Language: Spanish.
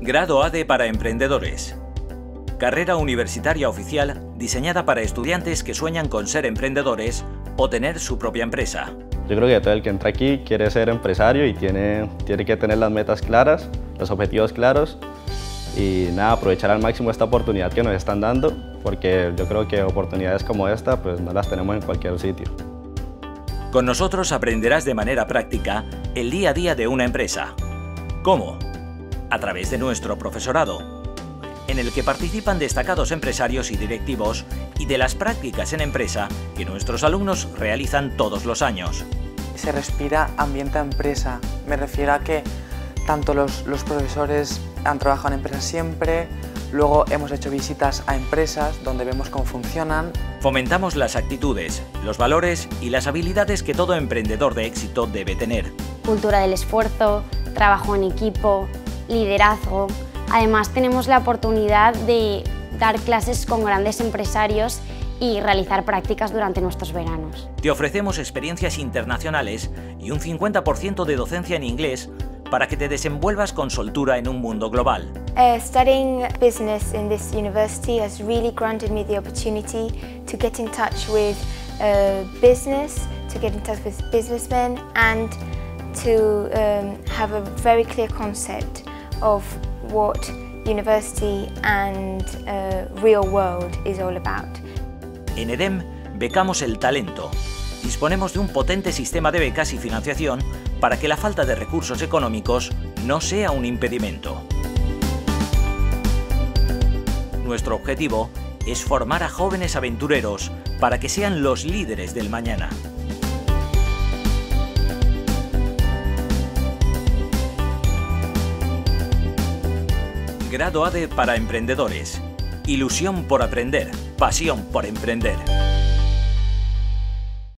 Grado ADE para emprendedores. Carrera universitaria oficial diseñada para estudiantes que sueñan con ser emprendedores o tener su propia empresa. Yo creo que todo el que entra aquí quiere ser empresario y tiene que tener las metas claras, los objetivos claros y nada, aprovechar al máximo esta oportunidad que nos están dando, porque yo creo que oportunidades como esta pues no las tenemos en cualquier sitio. Con nosotros aprenderás de manera práctica el día a día de una empresa. ¿Cómo? A través de nuestro profesorado, en el que participan destacados empresarios y directivos, y de las prácticas en empresa que nuestros alumnos realizan todos los años. Se respira ambiente a empresa. Me refiero a que tanto los profesores han trabajado en empresas siempre, luego hemos hecho visitas a empresas donde vemos cómo funcionan. Fomentamos las actitudes, los valores y las habilidades que todo emprendedor de éxito debe tener. Cultura del esfuerzo, trabajo en equipo, liderazgo. Además tenemos la oportunidad de dar clases con grandes empresarios y realizar prácticas durante nuestros veranos. Te ofrecemos experiencias internacionales y un 50% de docencia en inglés para que te desenvuelvas con soltura en un mundo global. Studying business in this university has really granted me the opportunity to get in touch with business, to get in touch with businessmen and to have a very clear concept of what university and real world is all about. En EDEM becamos el talento. Disponemos de un potente sistema de becas y financiación para que la falta de recursos económicos no sea un impedimento. Nuestro objetivo es formar a jóvenes aventureros para que sean los líderes del mañana. Grado ADE para emprendedores. Ilusión por aprender, pasión por emprender.